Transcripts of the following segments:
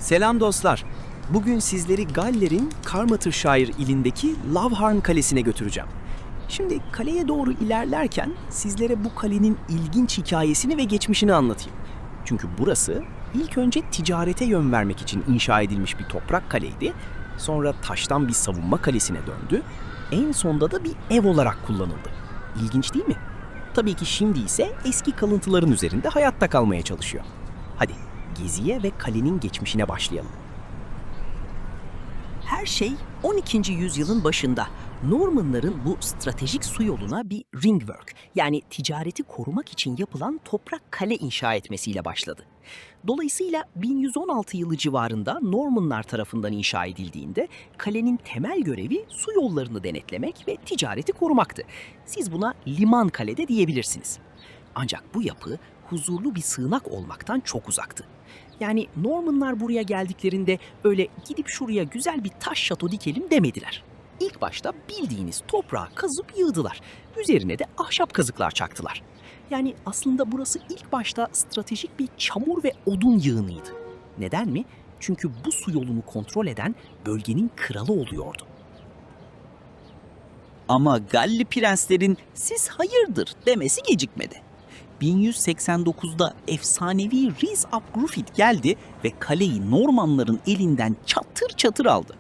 Selam dostlar. Bugün sizleri Galler'in Carmarthenshire ilindeki Loveharn Kalesi'ne götüreceğim. Şimdi kaleye doğru ilerlerken sizlere bu kalenin ilginç hikayesini ve geçmişini anlatayım. Çünkü burası ilk önce ticarete yön vermek için inşa edilmiş bir toprak kaleydi. Sonra taştan bir savunma kalesine döndü. En sonda da bir ev olarak kullanıldı. İlginç değil mi? Tabii ki şimdi ise eski kalıntıların üzerinde hayatta kalmaya çalışıyor. Hadi geziye ve kalenin geçmişine başlayalım. Her şey 12. yüzyılın başında Normanların bu stratejik su yoluna bir ringwork, yani ticareti korumak için yapılan toprak kale inşa etmesiyle başladı. Dolayısıyla 1116 yılı civarında Normanlar tarafından inşa edildiğinde kalenin temel görevi su yollarını denetlemek ve ticareti korumaktı. Siz buna liman kale de diyebilirsiniz. Ancak bu yapı huzurlu bir sığınak olmaktan çok uzaktı. Yani Normanlar buraya geldiklerinde öyle gidip şuraya güzel bir taş şato dikelim demediler. İlk başta bildiğiniz toprağı kazıp yığdılar. Üzerine de ahşap kazıklar çaktılar. Yani aslında burası ilk başta stratejik bir çamur ve odun yığınıydı. Neden mi? Çünkü bu su yolunu kontrol eden bölgenin kralı oluyordu. Ama Galli prenslerin "siz hayırdır" demesi gecikmedi. 1189'da efsanevi Rhys ap Gruffydd geldi ve kaleyi Normanların elinden çatır çatır aldı.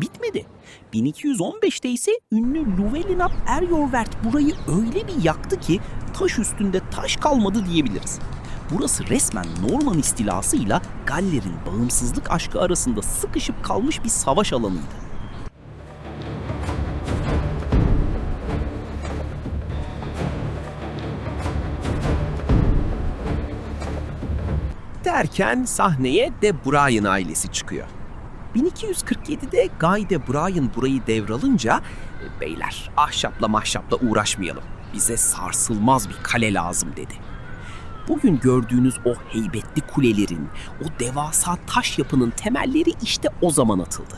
Bitmedi. 1215'te ise ünlü Llewellyn ap Eoforth burayı öyle bir yaktı ki taş üstünde taş kalmadı diyebiliriz. Burası resmen Norman istilasıyla Galler'in bağımsızlık aşkı arasında sıkışıp kalmış bir savaş alanıydı. Derken sahneye de Brian ailesi çıkıyor. 1247'de Guy de Brian burayı devralınca beyler ahşapla mahşapla uğraşmayalım. Bize sarsılmaz bir kale lazım dedi. Bugün gördüğünüz o heybetli kulelerin, o devasa taş yapının temelleri işte o zaman atıldı.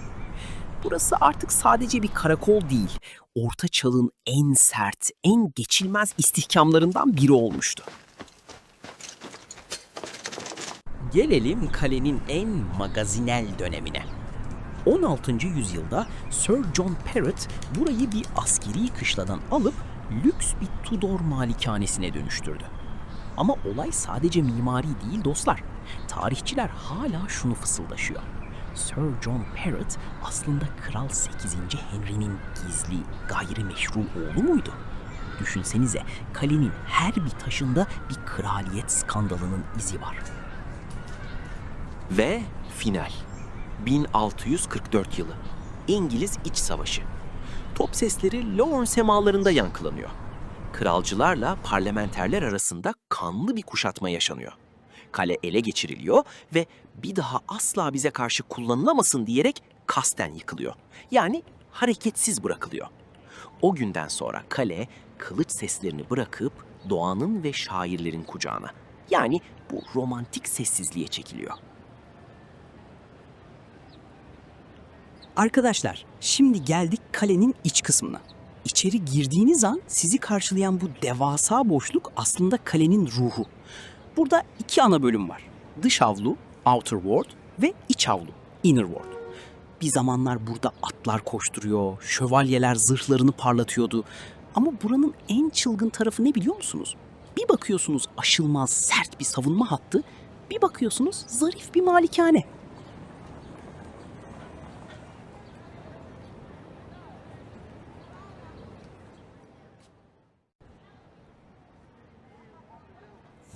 Burası artık sadece bir karakol değil, Orta Çağ'ın en sert, en geçilmez istihkamlarından biri olmuştu. Gelelim kalenin en magazinel dönemine. 16. yüzyılda Sir John Perrott burayı bir askeri kışladan alıp lüks bir Tudor malikanesine dönüştürdü. Ama olay sadece mimari değil dostlar. Tarihçiler hala şunu fısıldaşıyor. Sir John Perrott aslında Kral 8. Henry'nin gizli, gayrimeşru oğlu muydu? Düşünsenize, kalenin her bir taşında bir kraliyet skandalının izi var. Ve final. 1644 yılı. İngiliz İç Savaşı. Top sesleri Lorne semalarında yankılanıyor. Kralcılarla parlamenterler arasında kanlı bir kuşatma yaşanıyor. Kale ele geçiriliyor ve bir daha asla bize karşı kullanılamasın diyerek kasten yıkılıyor. Yani hareketsiz bırakılıyor. O günden sonra kale kılıç seslerini bırakıp doğanın ve şairlerin kucağına. Yani bu romantik sessizliğe çekiliyor. Arkadaşlar, şimdi geldik kalenin iç kısmına. İçeri girdiğiniz an sizi karşılayan bu devasa boşluk aslında kalenin ruhu. Burada iki ana bölüm var. Dış avlu, outer ward ve iç avlu, inner ward. Bir zamanlar burada atlar koşturuyor, şövalyeler zırhlarını parlatıyordu. Ama buranın en çılgın tarafı ne biliyor musunuz? Bir bakıyorsunuz aşılmaz sert bir savunma hattı, bir bakıyorsunuz zarif bir malikane.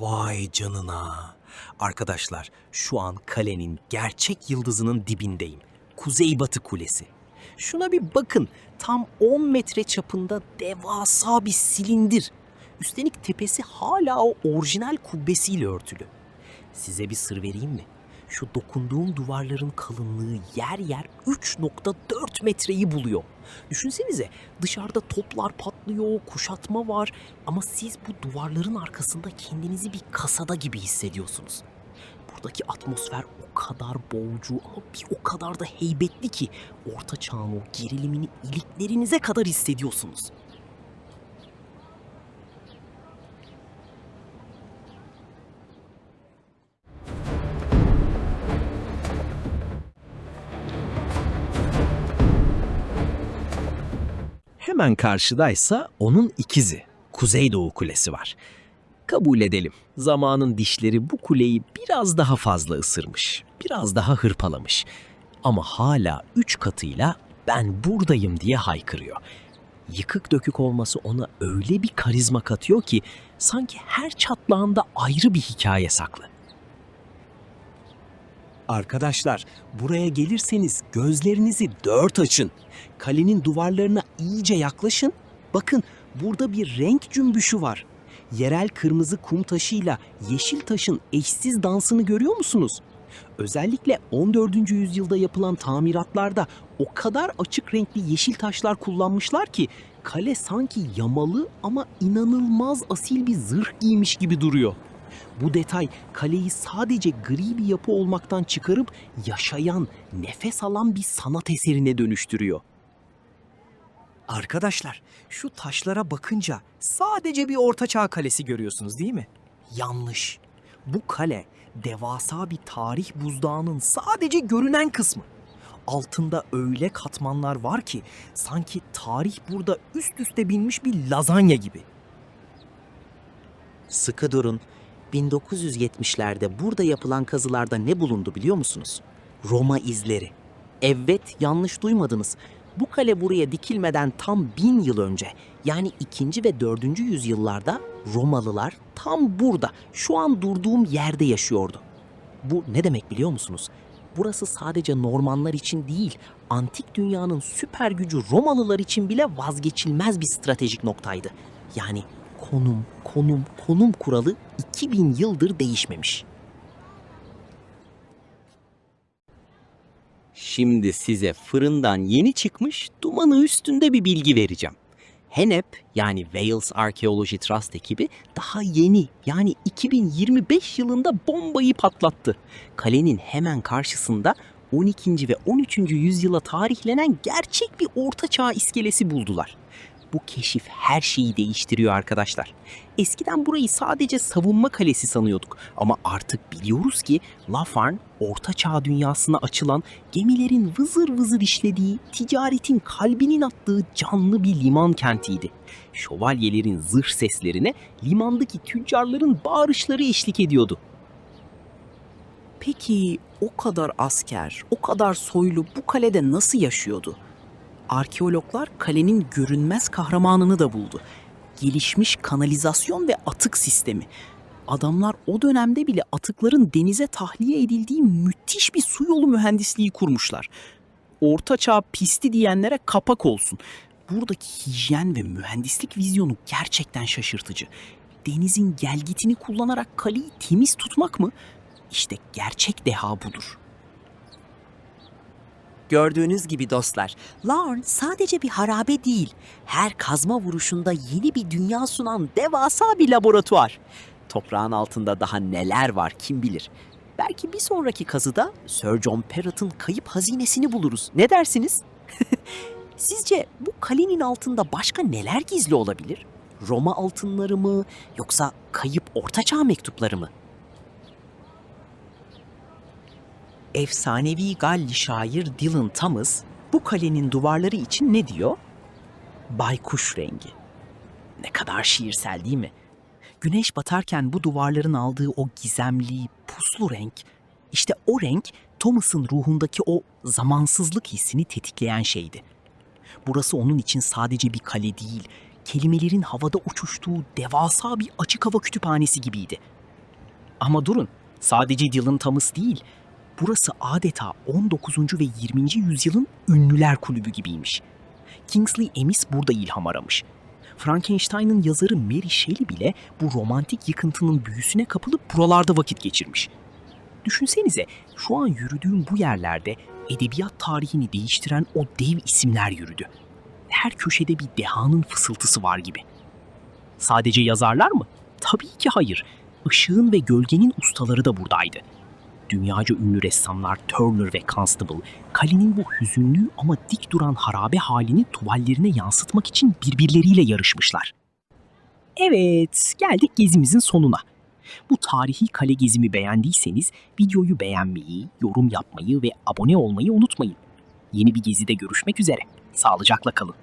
Vay canına. Arkadaşlar, şu an kalenin gerçek yıldızının dibindeyim. Kuzeybatı Kulesi. Şuna bir bakın. Tam 10 metre çapında devasa bir silindir. Üstelik tepesi hala o orijinal kubbesiyle örtülü. Size bir sır vereyim mi? Şu dokunduğum duvarların kalınlığı yer yer 3,4 metreyi buluyor. Düşünsenize, dışarıda toplar patlıyor, kuşatma var ama siz bu duvarların arkasında kendinizi bir kasada gibi hissediyorsunuz. Buradaki atmosfer o kadar boğucu ama bir o kadar da heybetli ki Orta Çağ'ın o gerilimini iliklerinize kadar hissediyorsunuz. Hemen karşıdaysa onun ikizi, Kuzeydoğu Kulesi var. Kabul edelim, zamanın dişleri bu kuleyi biraz daha fazla ısırmış, biraz daha hırpalamış. Ama hala 3 katıyla ben buradayım diye haykırıyor. Yıkık dökük olması ona öyle bir karizma katıyor ki sanki her çatlağında ayrı bir hikaye saklı. Arkadaşlar, buraya gelirseniz gözlerinizi dört açın. Kalenin duvarlarına iyice yaklaşın. Bakın, burada bir renk cümbüşü var. Yerel kırmızı kum taşıyla yeşil taşın eşsiz dansını görüyor musunuz? Özellikle 14. yüzyılda yapılan tamiratlarda o kadar açık renkli yeşil taşlar kullanmışlar ki kale sanki yamalı ama inanılmaz asil bir zırh giymiş gibi duruyor. Bu detay kaleyi sadece gri bir yapı olmaktan çıkarıp yaşayan, nefes alan bir sanat eserine dönüştürüyor. Arkadaşlar, şu taşlara bakınca sadece bir ortaçağ kalesi görüyorsunuz değil mi? Yanlış. Bu kale devasa bir tarih buzdağının sadece görünen kısmı. Altında öyle katmanlar var ki sanki tarih burada üst üste binmiş bir lazanya gibi. Sıkı durun. 1970'lerde burada yapılan kazılarda ne bulundu biliyor musunuz? Roma izleri. Evet, yanlış duymadınız. Bu kale buraya dikilmeden tam 1000 yıl önce, yani 2. ve 4. yüzyıllarda Romalılar tam burada, şu an durduğum yerde yaşıyordu. Bu ne demek biliyor musunuz? Burası sadece Normanlar için değil, antik dünyanın süper gücü Romalılar için bile vazgeçilmez bir stratejik noktaydı. Yani konum kuralı 2000 yıldır değişmemiş. Şimdi size fırından yeni çıkmış dumanı üstünde bir bilgi vereceğim. HENEP yani Wales Archaeology Trust ekibi daha yeni yani 2025 yılında bombayı patlattı. Kalenin hemen karşısında 12. ve 13. yüzyıla tarihlenen gerçek bir ortaçağ iskelesi buldular. Bu keşif her şeyi değiştiriyor arkadaşlar. Eskiden burayı sadece savunma kalesi sanıyorduk ama artık biliyoruz ki Lafarn, Orta Çağ dünyasına açılan, gemilerin vızır vızır işlediği, ticaretin kalbinin attığı canlı bir liman kentiydi. Şövalyelerin zırh seslerine limandaki tüccarların bağırışları eşlik ediyordu. Peki o kadar asker, o kadar soylu bu kalede nasıl yaşıyordu? Arkeologlar kalenin görünmez kahramanını da buldu. Gelişmiş kanalizasyon ve atık sistemi. Adamlar o dönemde bile atıkların denize tahliye edildiği müthiş bir su yolu mühendisliği kurmuşlar. Orta çağ pisti diyenlere kapak olsun. Buradaki hijyen ve mühendislik vizyonu gerçekten şaşırtıcı. Denizin gelgitini kullanarak kaleyi temiz tutmak mı? İşte gerçek deha budur. Gördüğünüz gibi dostlar, Larn sadece bir harabe değil, her kazma vuruşunda yeni bir dünya sunan devasa bir laboratuvar. Toprağın altında daha neler var kim bilir. Belki bir sonraki kazıda Sir John Perrot'ın kayıp hazinesini buluruz. Ne dersiniz? Sizce bu kalenin altında başka neler gizli olabilir? Roma altınları mı yoksa kayıp ortaçağ mektupları mı? Efsanevi Galli şair Dylan Thomas bu kalenin duvarları için ne diyor? Baykuş rengi. Ne kadar şiirsel değil mi? Güneş batarken bu duvarların aldığı o gizemli, puslu renk, işte o renk Thomas'ın ruhundaki o zamansızlık hissini tetikleyen şeydi. Burası onun için sadece bir kale değil, kelimelerin havada uçuştuğu devasa bir açık hava kütüphanesi gibiydi. Ama durun, sadece Dylan Thomas değil, burası adeta 19. ve 20. yüzyılın ünlüler kulübü gibiymiş. Kingsley Amis burada ilham aramış. Frankenstein'ın yazarı Mary Shelley bile bu romantik yıkıntının büyüsüne kapılıp buralarda vakit geçirmiş. Düşünsenize, şu an yürüdüğüm bu yerlerde edebiyat tarihini değiştiren o dev isimler yürüdü. Her köşede bir dehanın fısıltısı var gibi. Sadece yazarlar mı? Tabii ki hayır. Işığın ve gölgenin ustaları da buradaydı. Dünyaca ünlü ressamlar Turner ve Constable, kalenin bu hüzünlü ama dik duran harabe halini tuvallerine yansıtmak için birbirleriyle yarışmışlar. Evet, geldik gezimizin sonuna. Bu tarihi kale gezimi beğendiyseniz videoyu beğenmeyi, yorum yapmayı ve abone olmayı unutmayın. Yeni bir gezide görüşmek üzere. Sağlıcakla kalın.